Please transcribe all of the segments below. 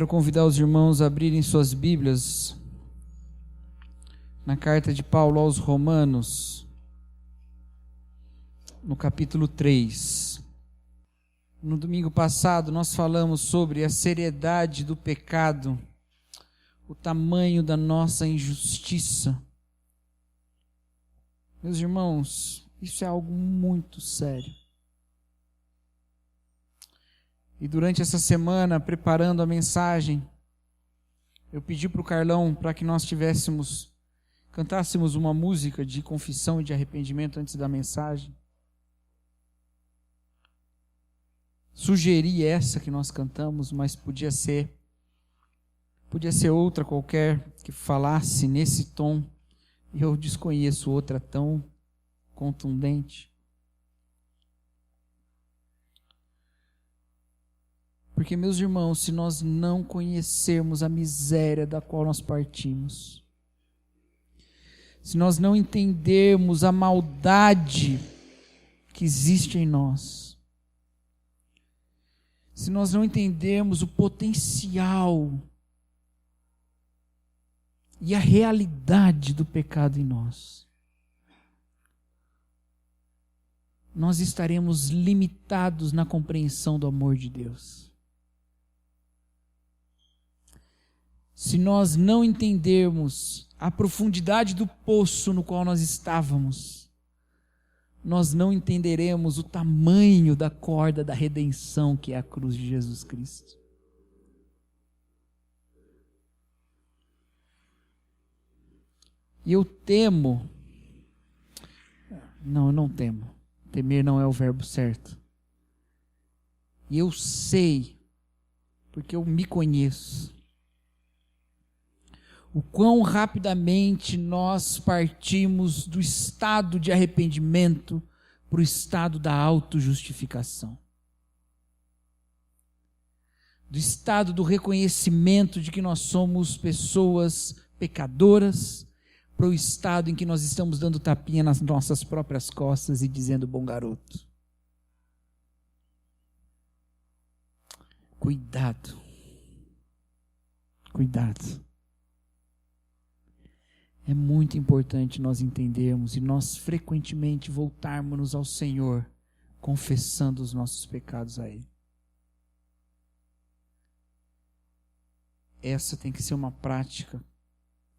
Quero convidar os irmãos a abrirem suas Bíblias na carta de Paulo aos Romanos, no capítulo 3. No domingo passado nós falamos sobre a seriedade do pecado, o tamanho da nossa injustiça. Meus irmãos, isso é algo muito sério. E durante essa semana, preparando a mensagem, eu pedi para o Carlão para que nós cantássemos uma música de confissão e de arrependimento antes da mensagem. Sugeri essa que nós cantamos, mas podia ser outra qualquer que falasse nesse tom. E eu desconheço outra tão contundente. Porque, meus irmãos, se nós não conhecermos a miséria da qual nós partimos, se nós não entendermos a maldade que existe em nós, se nós não entendermos o potencial e a realidade do pecado em nós, nós estaremos limitados na compreensão do amor de Deus. Se nós não entendermos a profundidade do poço no qual nós estávamos, nós não entenderemos o tamanho da corda da redenção que é a cruz de Jesus Cristo. E eu temo, eu não temo, temer não é o verbo certo. E eu sei, porque eu me conheço, o quão rapidamente nós partimos do estado de arrependimento para o estado da autojustificação. Do estado do reconhecimento de que nós somos pessoas pecadoras, para o estado em que nós estamos dando tapinha nas nossas próprias costas e dizendo bom garoto. Cuidado. Cuidado. É muito importante nós entendermos e nós frequentemente voltarmos ao Senhor, confessando os nossos pecados a Ele. Essa tem que ser uma prática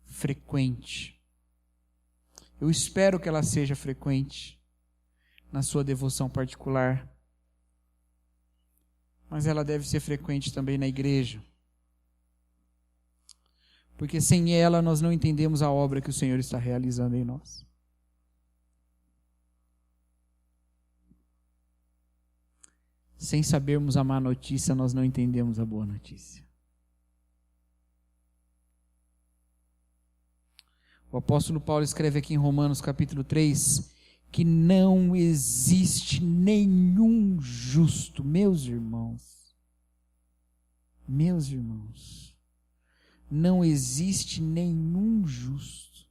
frequente. Eu espero que ela seja frequente na sua devoção particular, mas ela deve ser frequente também na igreja. Porque sem ela nós não entendemos a obra que o Senhor está realizando em nós. Sem sabermos a má notícia, nós não entendemos a boa notícia. O apóstolo Paulo escreve aqui em Romanos capítulo 3, que não existe nenhum justo, meus irmãos, não existe nenhum justo.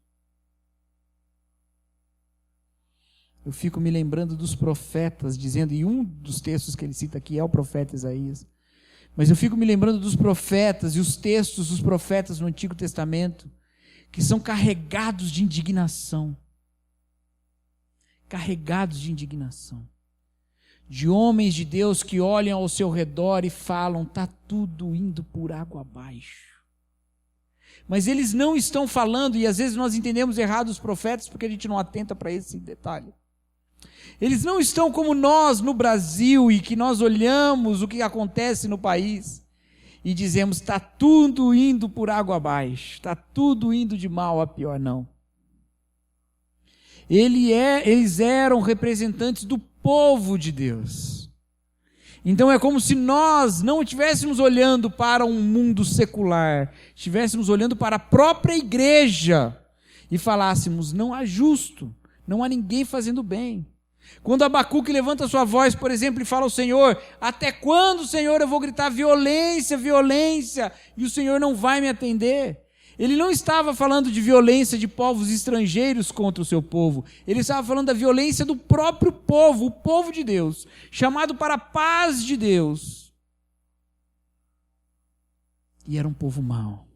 Eu fico me lembrando dos profetas, dizendo, e um dos textos que ele cita aqui é o profeta Isaías, mas eu fico me lembrando dos profetas e os textos dos profetas no Antigo Testamento, que são carregados de indignação. Carregados de indignação. De homens de Deus que olham ao seu redor e falam, está tudo indo por água abaixo. Mas eles não estão falando, e às vezes nós entendemos errado os profetas porque a gente não atenta para esse detalhe. Eles não estão como nós no Brasil, e que nós olhamos o que acontece no país e dizemos, está tudo indo por água abaixo, está tudo indo de mal a pior. Não. Eles eram representantes do povo de Deus. Então é como se nós não estivéssemos olhando para um mundo secular, estivéssemos olhando para a própria igreja e falássemos, não há justo, não há ninguém fazendo bem. Quando Abacuque levanta sua voz, por exemplo, e fala ao Senhor, até quando, Senhor, eu vou gritar violência, violência, e o Senhor não vai me atender? Ele não estava falando de violência de povos estrangeiros contra o seu povo. Ele estava falando da violência do próprio povo, o povo de Deus, chamado para a paz de Deus. E era um povo mau.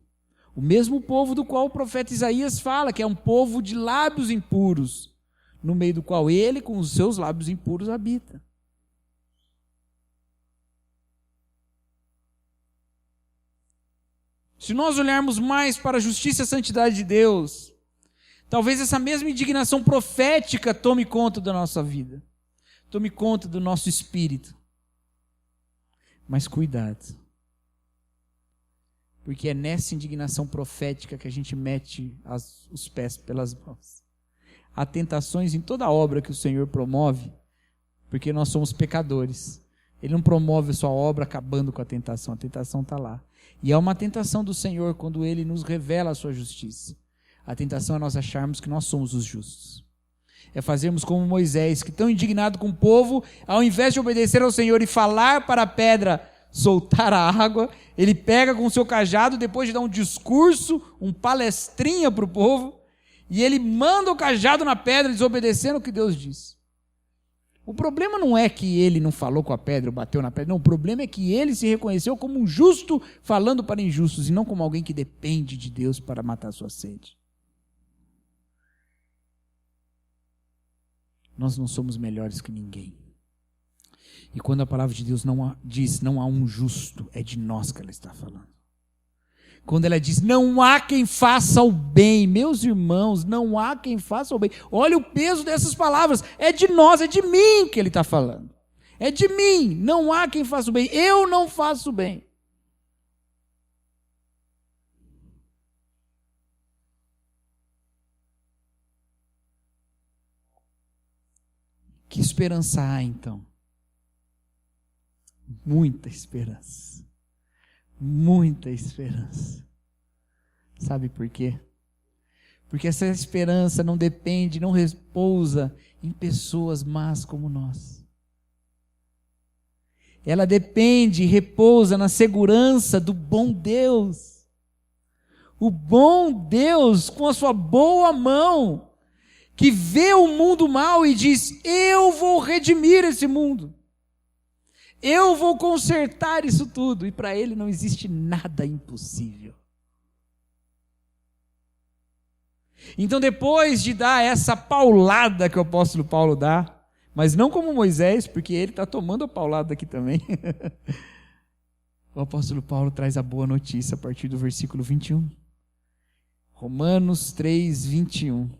O mesmo povo do qual o profeta Isaías fala, que é um povo de lábios impuros, no meio do qual ele, com os seus lábios impuros, habita. Se nós olharmos mais para a justiça e a santidade de Deus, talvez essa mesma indignação profética tome conta da nossa vida, tome conta do nosso espírito. Mas cuidado, porque é nessa indignação profética que a gente mete os pés pelas mãos. Há tentações em toda a obra que o Senhor promove, porque nós somos pecadores. Ele não promove a sua obra acabando com a tentação está lá. E é uma tentação do Senhor quando Ele nos revela a sua justiça. A tentação é nós acharmos que nós somos os justos. É fazermos como Moisés, que tão indignado com o povo, ao invés de obedecer ao Senhor e falar para a pedra soltar a água, ele pega com o seu cajado, depois de dar um discurso, um palestrinha para o povo, e ele manda o cajado na pedra, desobedecendo o que Deus disse. O problema não é que ele não falou com a pedra, bateu na pedra, não, o problema é que ele se reconheceu como um justo falando para injustos, e não como alguém que depende de Deus para matar a sua sede. Nós não somos melhores que ninguém. E quando a palavra de Deus diz não há um justo, é de nós que ela está falando. Quando ela diz não há quem faça o bem, meus irmãos, não há quem faça o bem. Olha o peso dessas palavras, é de nós, é de mim que ele está falando. É de mim, não há quem faça o bem, eu não faço o bem. Que esperança há então? Muita esperança. Muita esperança. Sabe por quê? Porque essa esperança não depende, não repousa em pessoas más como nós. Ela depende e repousa na segurança do bom Deus. O bom Deus, com a sua boa mão, que vê o mundo mal e diz: eu vou redimir esse mundo. Eu vou consertar isso tudo. E para ele não existe nada impossível. Então, depois de dar essa paulada que o apóstolo Paulo dá, mas não como Moisés, porque ele está tomando a paulada aqui também, o apóstolo Paulo traz a boa notícia a partir do versículo 21. Romanos 3, 21.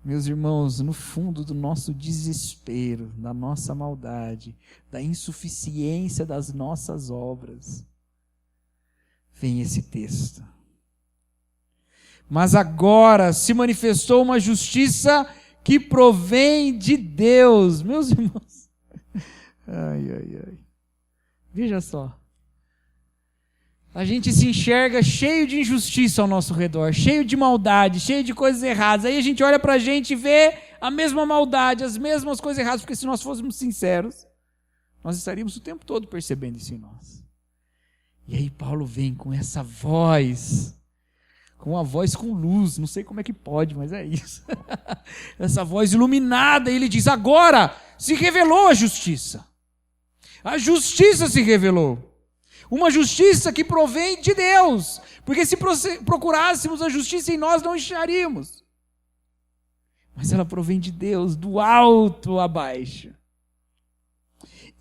Meus irmãos, no fundo do nosso desespero, da nossa maldade, da insuficiência das nossas obras, vem esse texto. Mas agora se manifestou uma justiça que provém de Deus. Meus irmãos, ai. Veja só. A gente se enxerga cheio de injustiça ao nosso redor, cheio de maldade, cheio de coisas erradas. Aí a gente olha para a gente e vê a mesma maldade, as mesmas coisas erradas, porque se nós fôssemos sinceros, nós estaríamos o tempo todo percebendo isso em nós. E aí Paulo vem com essa voz, com uma voz com luz, não sei como é que pode, mas é isso. Essa voz iluminada, e ele diz: agora se revelou a justiça. A justiça se revelou. Uma justiça que provém de Deus, porque se procurássemos a justiça em nós, não acharíamos. Mas ela provém de Deus, do alto a baixo.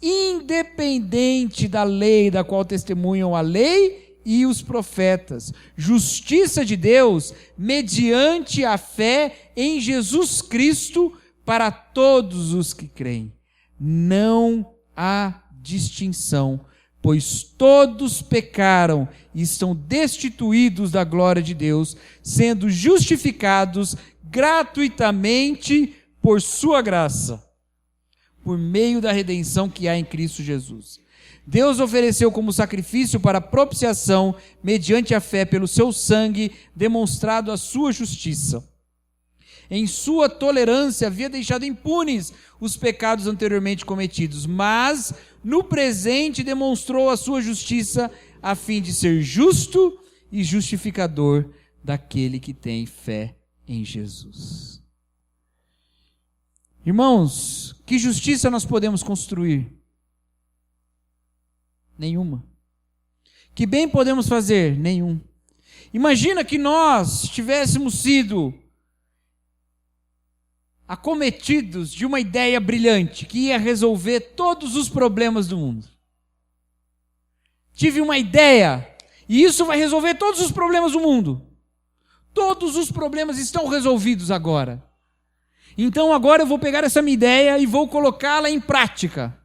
Independente da lei da qual testemunham a lei e os profetas. Justiça de Deus mediante a fé em Jesus Cristo para todos os que creem. Não há distinção, pois todos pecaram e estão destituídos da glória de Deus, sendo justificados gratuitamente por sua graça, por meio da redenção que há em Cristo Jesus. Deus ofereceu como sacrifício para propiciação, mediante a fé pelo seu sangue, demonstrado a sua justiça. Em sua tolerância havia deixado impunes os pecados anteriormente cometidos, mas no presente demonstrou a sua justiça a fim de ser justo e justificador daquele que tem fé em Jesus. Irmãos, que justiça nós podemos construir? Nenhuma. Que bem podemos fazer? Nenhum. Imagina que nós tivéssemos sido acometidos de uma ideia brilhante que ia resolver todos os problemas do mundo. Tive uma ideia e isso vai resolver todos os problemas do mundo. Todos os problemas estão resolvidos agora. Então agora eu vou pegar essa minha ideia e vou colocá-la em prática.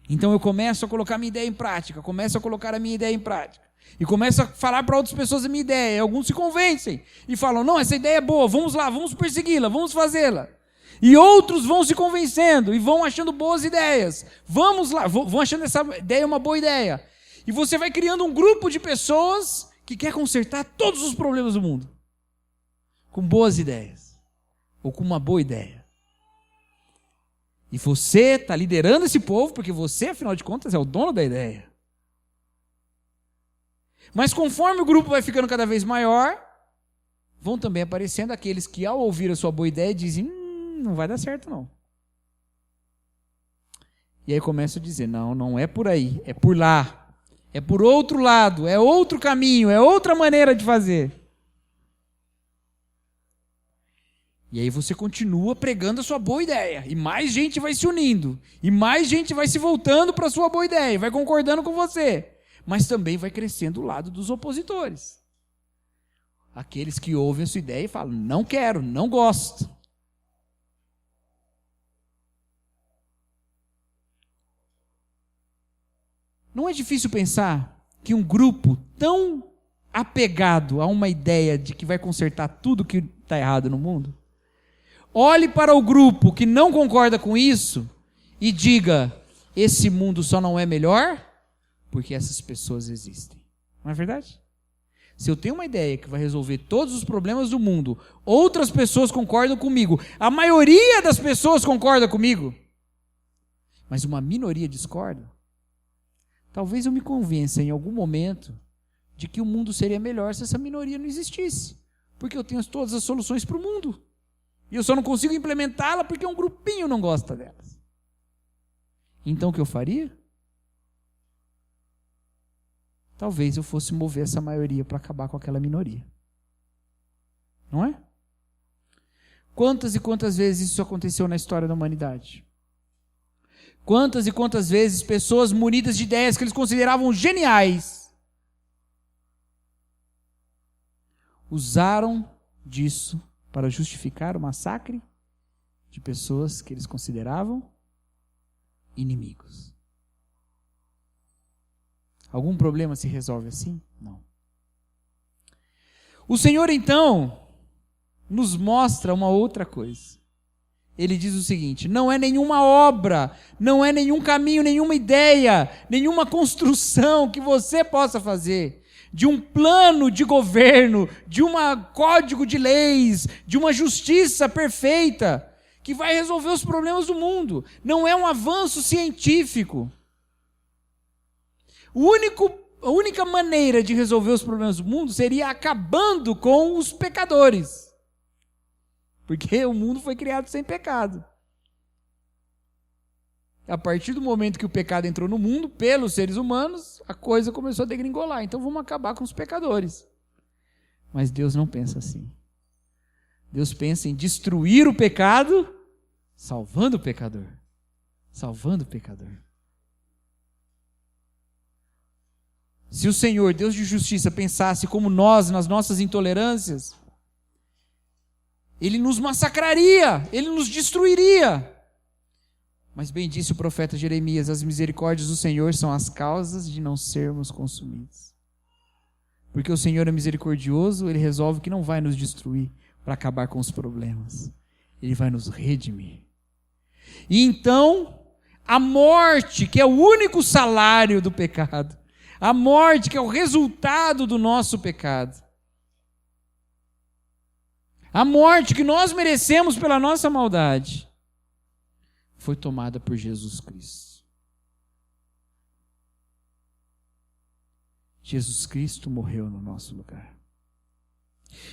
Então eu começo a colocar a minha ideia em prática, começo a colocar a minha ideia em prática. E começo a falar para outras pessoas a minha ideia. E alguns se convencem e falam, não, essa ideia é boa, vamos lá, vamos persegui-la, vamos fazê-la. E outros vão se convencendo e vão achando boas ideias. Vamos lá, vão achando essa ideia uma boa ideia. E você vai criando um grupo de pessoas que quer consertar todos os problemas do mundo. Com boas ideias. Ou com uma boa ideia. E você está liderando esse povo, porque você, afinal de contas, é o dono da ideia. Mas conforme o grupo vai ficando cada vez maior, vão também aparecendo aqueles que, ao ouvir a sua boa ideia, dizem, não vai dar certo não. E aí começam a dizer, não é por aí, é por lá. É por outro lado, é outro caminho, é outra maneira de fazer. E aí você continua pregando a sua boa ideia. E mais gente vai se unindo. E mais gente vai se voltando para a sua boa ideia. Vai concordando com você. Mas também vai crescendo o lado dos opositores. Aqueles que ouvem a sua ideia e falam, não quero, não gosto. Não é difícil pensar que um grupo tão apegado a uma ideia de que vai consertar tudo que está errado no mundo, olhe para o grupo que não concorda com isso e diga, esse mundo só não é melhor porque essas pessoas existem. Não é verdade? Se eu tenho uma ideia que vai resolver todos os problemas do mundo, outras pessoas concordam comigo, a maioria das pessoas concorda comigo, mas uma minoria discorda, talvez eu me convença em algum momento de que o mundo seria melhor se essa minoria não existisse, porque eu tenho todas as soluções para o mundo. E eu só não consigo implementá-la porque um grupinho não gosta delas. Então o que eu faria? Talvez eu fosse mover essa maioria para acabar com aquela minoria. Não é? Quantas e quantas vezes isso aconteceu na história da humanidade? Quantas e quantas vezes pessoas munidas de ideias que eles consideravam geniais usaram disso para justificar o massacre de pessoas que eles consideravam inimigos. Algum problema se resolve assim? Não. O Senhor, então, nos mostra uma outra coisa. Ele diz o seguinte, não é nenhuma obra, não é nenhum caminho, nenhuma ideia, nenhuma construção que você possa fazer, de um plano de governo, de um código de leis, de uma justiça perfeita, que vai resolver os problemas do mundo. Não é um avanço científico. A única maneira de resolver os problemas do mundo seria acabando com os pecadores. Porque o mundo foi criado sem pecado. A partir do momento que o pecado entrou no mundo, pelos seres humanos, a coisa começou a degringolar. Então vamos acabar com os pecadores. Mas Deus não pensa assim. Deus pensa em destruir o pecado, salvando o pecador. Salvando o pecador. Se o Senhor, Deus de justiça, pensasse como nós, nas nossas intolerâncias, Ele nos massacraria, Ele nos destruiria. Mas bem disse o profeta Jeremias, as misericórdias do Senhor são as causas de não sermos consumidos. Porque o Senhor é misericordioso, Ele resolve que não vai nos destruir para acabar com os problemas. Ele vai nos redimir. E então, a morte, que é o único salário do pecado, a morte que é o resultado do nosso pecado, a morte que nós merecemos pela nossa maldade, foi tomada por Jesus Cristo. Jesus Cristo morreu no nosso lugar.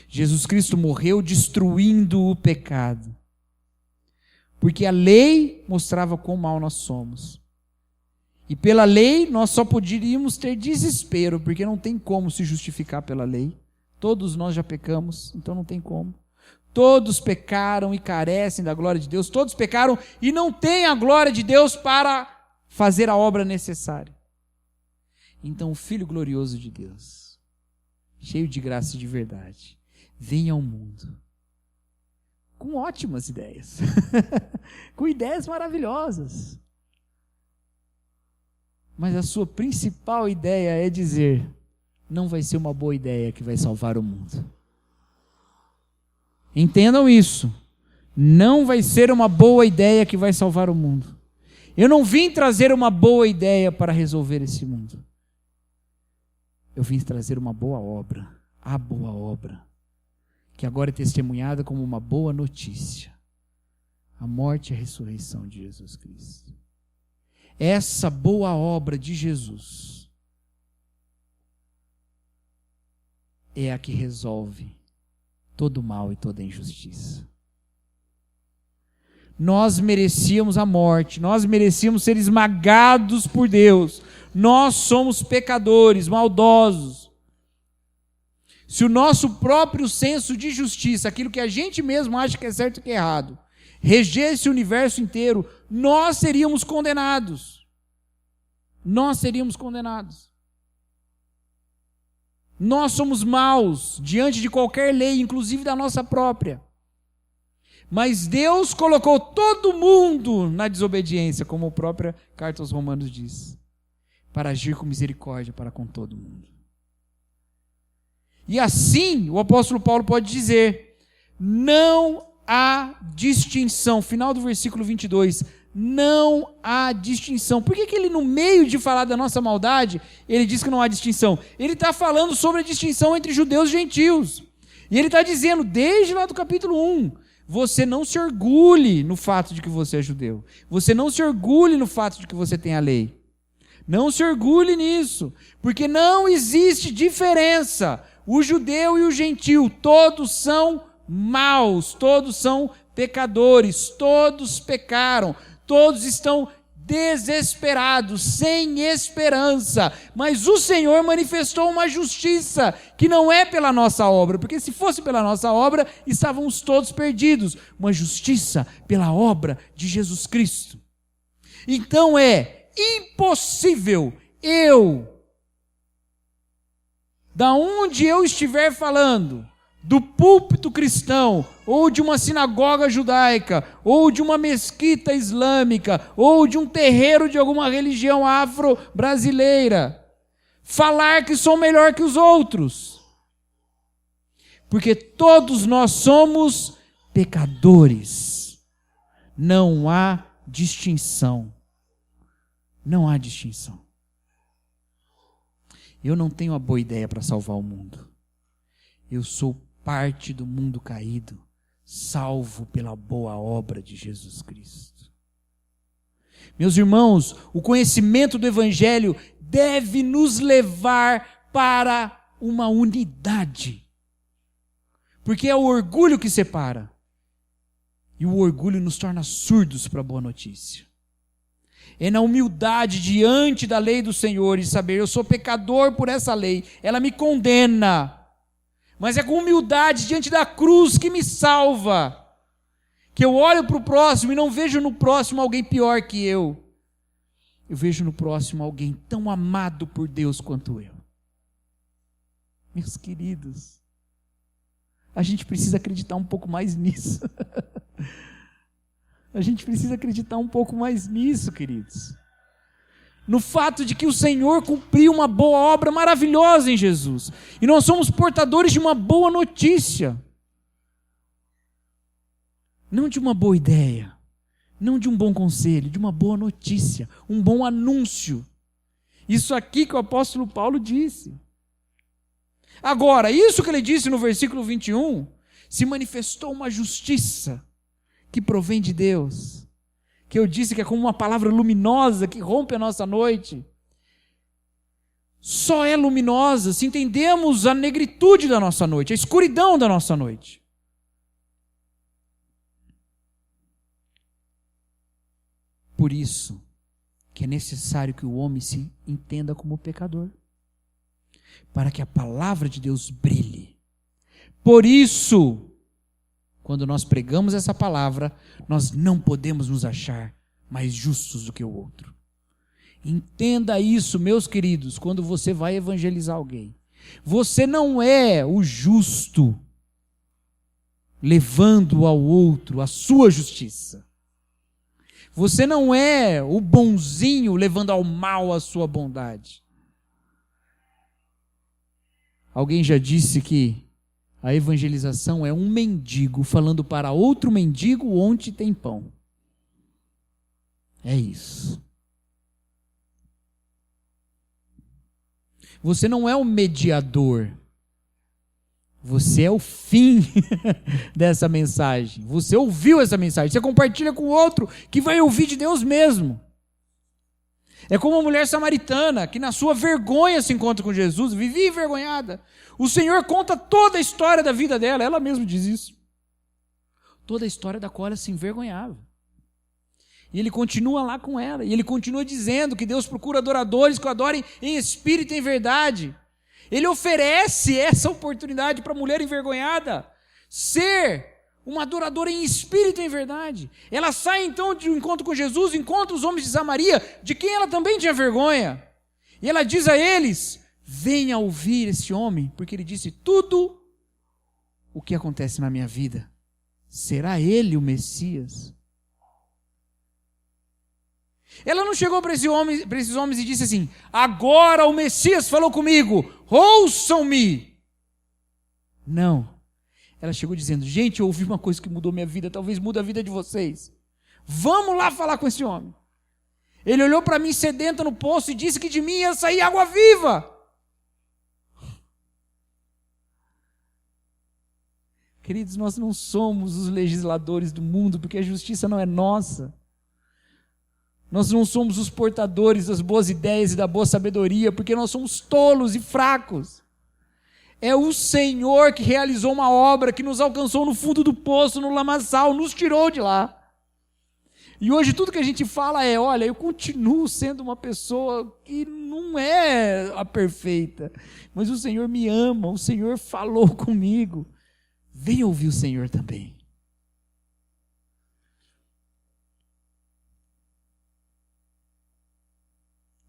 Jesus Cristo morreu destruindo o pecado. Porque a lei mostrava quão mal nós somos. E pela lei nós só poderíamos ter desespero, porque não tem como se justificar pela lei. Todos nós já pecamos, então não tem como. Todos pecaram e carecem da glória de Deus. Todos pecaram e não têm a glória de Deus para fazer a obra necessária. Então o Filho glorioso de Deus, cheio de graça e de verdade, vem ao mundo com ótimas ideias, com ideias maravilhosas. Mas a sua principal ideia é dizer: não vai ser uma boa ideia que vai salvar o mundo. Entendam isso. Não vai ser uma boa ideia que vai salvar o mundo. Eu não vim trazer uma boa ideia para resolver esse mundo. Eu vim trazer uma boa obra, a boa obra, que agora é testemunhada como uma boa notícia: a morte e a ressurreição de Jesus Cristo. Essa boa obra de Jesus é a que resolve todo o mal e toda a injustiça. Nós merecíamos a morte, nós merecíamos ser esmagados por Deus. Nós somos pecadores, maldosos. Se o nosso próprio senso de justiça, aquilo que a gente mesmo acha que é certo e que é errado, regesse o universo inteiro, nós seríamos condenados. Nós seríamos condenados. Nós somos maus diante de qualquer lei, inclusive da nossa própria. Mas Deus colocou todo mundo na desobediência, como a própria carta aos Romanos diz, para agir com misericórdia para com todo mundo. E assim, o apóstolo Paulo pode dizer: não há distinção. Final do versículo 22. Não há distinção. Por que ele, no meio de falar da nossa maldade, ele diz que não há distinção? Ele está falando sobre a distinção entre judeus e gentios. E ele está dizendo, desde lá do capítulo 1, você não se orgulhe no fato de que você é judeu. Você não se orgulhe no fato de que você tem a lei. Não se orgulhe nisso, porque não existe diferença. O judeu e o gentio, todos são maus, todos são pecadores, todos pecaram, todos estão desesperados, sem esperança. Mas o Senhor manifestou uma justiça que não é pela nossa obra, porque se fosse pela nossa obra, estávamos todos perdidos. Uma justiça pela obra de Jesus Cristo. Então é impossível da onde eu estiver falando, do púlpito cristão, ou de uma sinagoga judaica, ou de uma mesquita islâmica, ou de um terreiro de alguma religião afro-brasileira, falar que sou melhor que os outros. Porque todos nós somos pecadores. Não há distinção. Não há distinção. Eu não tenho uma boa ideia para salvar o mundo. Eu sou parte do mundo caído, salvo pela boa obra de Jesus Cristo. Meus irmãos, o conhecimento do Evangelho deve nos levar para uma unidade. Porque é o orgulho que separa. E o orgulho nos torna surdos para a boa notícia. É na humildade diante da lei do Senhor e saber, eu sou pecador por essa lei, ela me condena. Mas é com humildade diante da cruz que me salva, que eu olho para o próximo e não vejo no próximo alguém pior que eu. Eu vejo no próximo alguém tão amado por Deus quanto eu. Meus queridos, a gente precisa acreditar um pouco mais nisso. A gente precisa acreditar um pouco mais nisso, queridos. No fato de que o Senhor cumpriu uma boa obra maravilhosa em Jesus. E nós somos portadores de uma boa notícia. Não de uma boa ideia, não de um bom conselho, de uma boa notícia, um bom anúncio. Isso aqui que o apóstolo Paulo disse. Agora, isso que ele disse no versículo 21, se manifestou uma justiça que provém de Deus, que eu disse que é como uma palavra luminosa que rompe a nossa noite. Só é luminosa se entendemos a negritude da nossa noite, a escuridão da nossa noite. Por isso que é necessário que o homem se entenda como pecador, para que a palavra de Deus brilhe. Por isso, quando nós pregamos essa palavra, nós não podemos nos achar mais justos do que o outro. Entenda isso, meus queridos, quando você vai evangelizar alguém. Você não é o justo levando ao outro a sua justiça. Você não é o bonzinho levando ao mal a sua bondade. Alguém já disse que a evangelização é um mendigo falando para outro mendigo onde tem pão. É isso. Você não é o mediador. Você é o fim dessa mensagem. Você ouviu essa mensagem. Você compartilha com o outro que vai ouvir de Deus mesmo. É como uma mulher samaritana que na sua vergonha se encontra com Jesus, vivia envergonhada. O Senhor conta toda a história da vida dela. Ela mesma diz isso. Toda a história da qual ela se envergonhava. E ele continua lá com ela. E ele continua dizendo que Deus procura adoradores que o adorem em espírito e em verdade. Ele oferece essa oportunidade para a mulher envergonhada ser uma adoradora em espírito e em verdade. Ela sai então de um encontro com Jesus, encontra os homens de Samaria, de quem ela também tinha vergonha. E ela diz a eles: venha ouvir esse homem, porque ele disse tudo o que acontece na minha vida. Será ele o Messias? Ela não chegou para esses homens e disse assim: agora o Messias falou comigo, ouçam-me. Não. Ela chegou dizendo: gente, eu ouvi uma coisa que mudou minha vida, talvez mude a vida de vocês. Vamos lá falar com esse homem. Ele olhou para mim sedenta no poço e disse que de mim ia sair água viva. Queridos, nós não somos os legisladores do mundo, porque a justiça não é nossa. Nós não somos os portadores das boas ideias e da boa sabedoria, porque nós somos tolos e fracos. É o Senhor que realizou uma obra, que nos alcançou no fundo do poço, no lamaçal, nos tirou de lá. E hoje tudo que a gente fala é: olha, eu continuo sendo uma pessoa que não é a perfeita, mas o Senhor me ama, o Senhor falou comigo. Venha ouvir o Senhor também.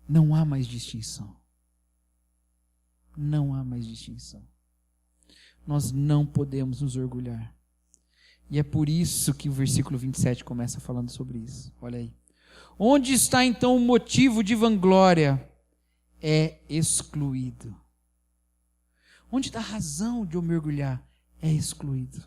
Não há mais distinção. Não há mais distinção. Nós não podemos nos orgulhar. E é por isso que o versículo 27 começa falando sobre isso. Olha aí. Onde está então o motivo de vanglória? É excluído. Onde está a razão de eu mergulhar? É excluído.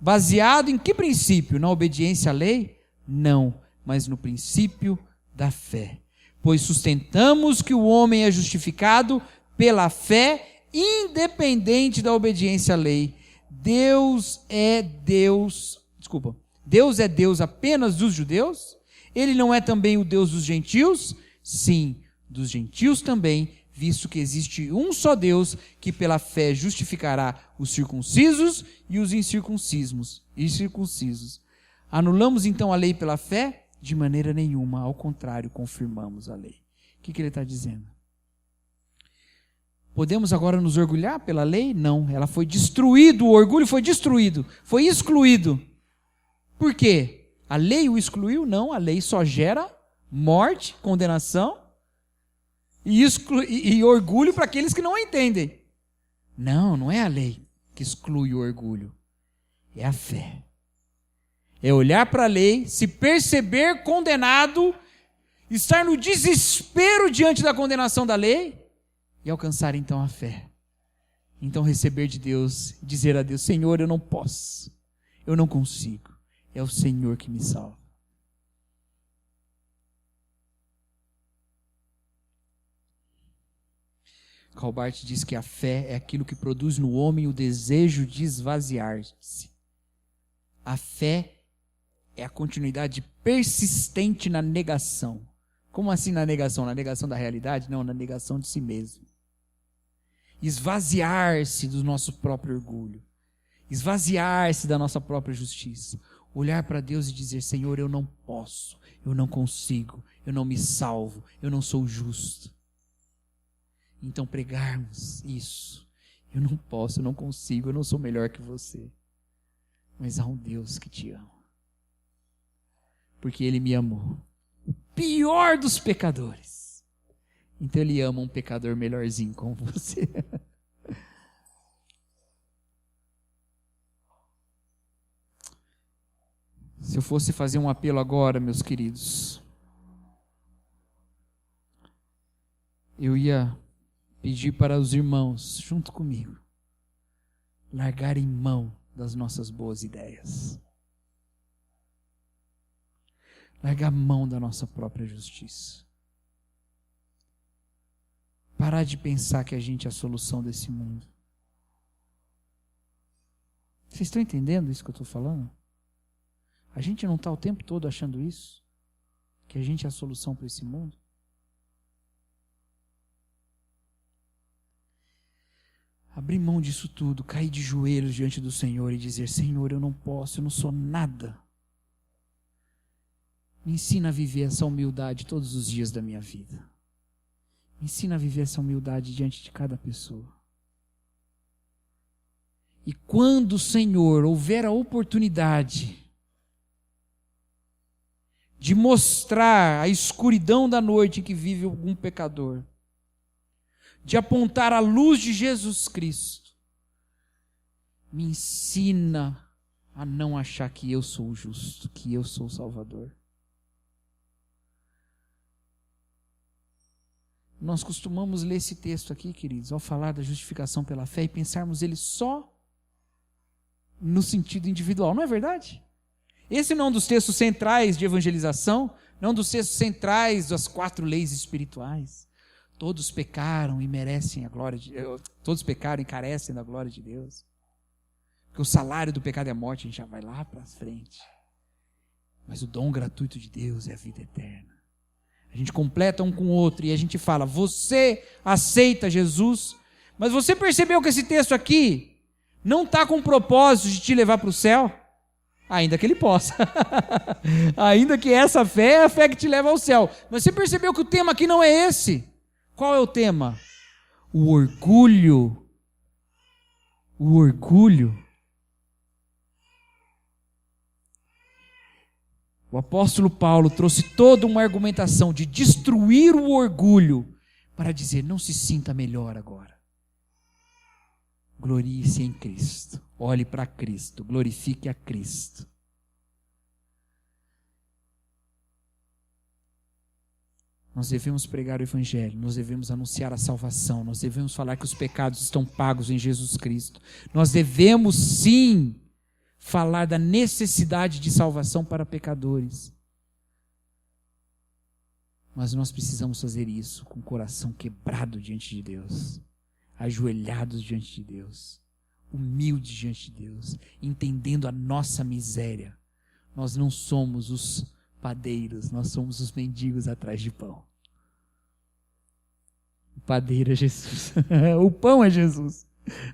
Baseado em que princípio? Na obediência à lei? Não, mas no princípio da fé. Pois sustentamos que o homem é justificado pela fé, independente da obediência à lei. Deus é Deus apenas dos judeus? Ele não é também o Deus dos gentios? Sim, dos gentios também, visto que existe um só Deus, que pela fé justificará os circuncisos e os incircuncisos. Anulamos então a lei pela fé? De maneira nenhuma, ao contrário, confirmamos a lei. O que ele está dizendo? Podemos agora nos orgulhar pela lei? Não, ela foi destruída, o orgulho foi destruído, foi excluído. Por quê? A lei o excluiu? Não, a lei só gera morte, condenação e orgulho para aqueles que não a entendem. Não, não é a lei que exclui o orgulho, é a fé. É olhar para a lei, se perceber condenado, estar no desespero diante da condenação da lei e alcançar então a fé. Então receber de Deus, dizer a Deus: Senhor, eu não posso, eu não consigo, é o Senhor que me salva. Calbart diz que a fé é aquilo que produz no homem o desejo de esvaziar-se. A fé é a continuidade persistente na negação. Como assim na negação? Na negação da realidade? Não, na negação de si mesmo. Esvaziar-se do nosso próprio orgulho. Esvaziar-se da nossa própria justiça. Olhar para Deus e dizer: Senhor, eu não posso, eu não consigo, eu não me salvo, eu não sou justo. Então pregarmos isso, eu não posso, eu não consigo, eu não sou melhor que você. Mas há um Deus que te ama. Porque Ele me amou. O pior dos pecadores. Então Ele ama um pecador melhorzinho como você. Se eu fosse fazer um apelo agora, meus queridos, eu ia pedir para os irmãos, junto comigo, largarem mão das nossas boas ideias. Largar mão da nossa própria justiça. Parar de pensar que a gente é a solução desse mundo. Vocês estão entendendo isso que eu estou falando? A gente não está o tempo todo achando isso? Que a gente é a solução para esse mundo? Abrir mão disso tudo, cair de joelhos diante do Senhor e dizer: Senhor, eu não posso, eu não sou nada. Me ensina a viver essa humildade todos os dias da minha vida. Me ensina a viver essa humildade diante de cada pessoa. E quando o Senhor houver a oportunidade de mostrar a escuridão da noite em que vive algum pecador, de apontar a luz de Jesus Cristo, me ensina a não achar que eu sou o justo, que eu sou o Salvador. Nós costumamos ler esse texto aqui, queridos, ao falar da justificação pela fé e pensarmos ele só no sentido individual, não é verdade? Esse não é um dos textos centrais de evangelização, não é um dos textos centrais das 4 leis espirituais. Todos pecaram e merecem a glória de Deus. Todos pecaram e carecem da glória de Deus. Porque o salário do pecado é a morte, a gente já vai lá para frente. Mas o dom gratuito de Deus é a vida eterna. A gente completa um com o outro e a gente fala: você aceita Jesus, mas você percebeu que esse texto aqui não está com o propósito de te levar para o céu? Ainda que ele possa. Ainda que essa fé é a fé que te leva ao céu. Mas você percebeu que o tema aqui não é esse? Qual é o tema? O orgulho. O orgulho. O apóstolo Paulo trouxe toda uma argumentação de destruir o orgulho para dizer: não se sinta melhor agora. Glorie-se em Cristo. Olhe para Cristo. Glorifique a Cristo. Nós devemos pregar o Evangelho. Nós devemos anunciar a salvação. Nós devemos falar que os pecados estão pagos em Jesus Cristo. Nós devemos, sim, falar da necessidade de salvação para pecadores. Mas nós precisamos fazer isso com o coração quebrado diante de Deus. Ajoelhados diante de Deus, humildes diante de Deus, entendendo a nossa miséria. Nós não somos os padeiros, nós somos os mendigos atrás de pão. O padeiro é Jesus, o pão é Jesus,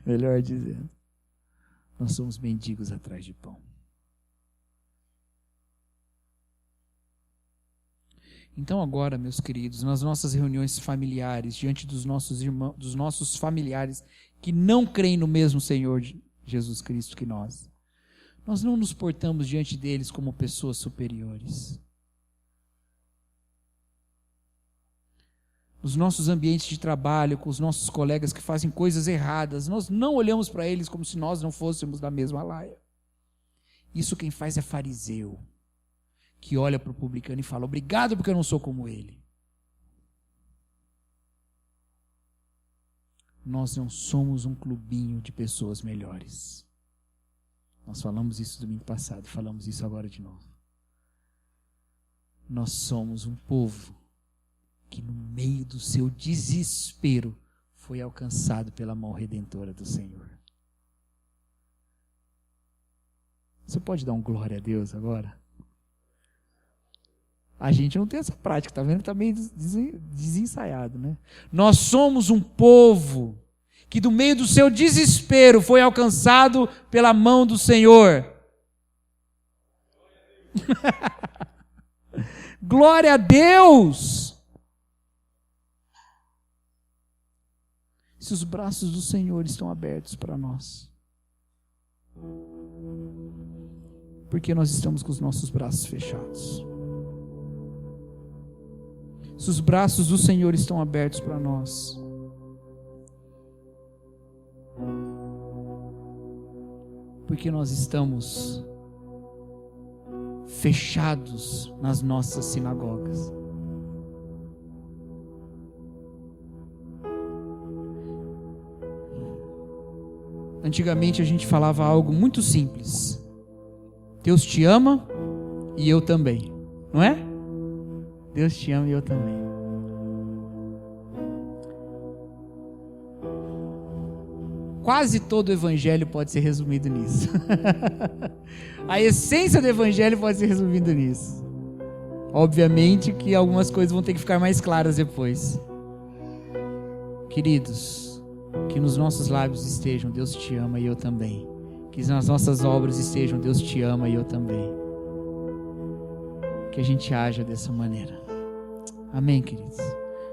melhor dizendo. Nós somos mendigos atrás de pão. Então agora, meus queridos, nas nossas reuniões familiares, diante dos nossos irmãos, dos nossos familiares que não creem no mesmo Senhor Jesus Cristo que nós não nos portamos diante deles como pessoas superiores. Nos nossos ambientes de trabalho, com os nossos colegas que fazem coisas erradas, nós não olhamos para eles como se nós não fôssemos da mesma laia. Isso quem faz é fariseu, que olha para o publicano e fala: obrigado porque eu não sou como ele. Nós não somos um clubinho de pessoas melhores. Nós falamos isso domingo passado, falamos isso agora de novo. Nós somos um povo que no meio do seu desespero foi alcançado pela mão redentora do Senhor. Você pode dar um glória a Deus agora? A gente não tem essa prática, tá vendo? Está meio desensaiado, né? Nós somos um povo que do meio do seu desespero foi alcançado pela mão do Senhor. Glória a Deus! Se os braços do Senhor estão abertos para nós, porque nós estamos com os nossos braços fechados? Se os braços do Senhor estão abertos para nós, porque nós estamos fechados nas nossas sinagogas. Antigamente a gente falava algo muito simples: Deus te ama e eu também, não é? Deus te ama e eu também. Quase todo o evangelho pode ser resumido nisso. A essência do evangelho pode ser resumida nisso. Obviamente que algumas coisas vão ter que ficar mais claras depois. Queridos, que nos nossos lábios estejam Deus te ama e eu também. Que nas nossas obras estejam Deus te ama e eu também. Que a gente haja dessa maneira. Amém, queridos?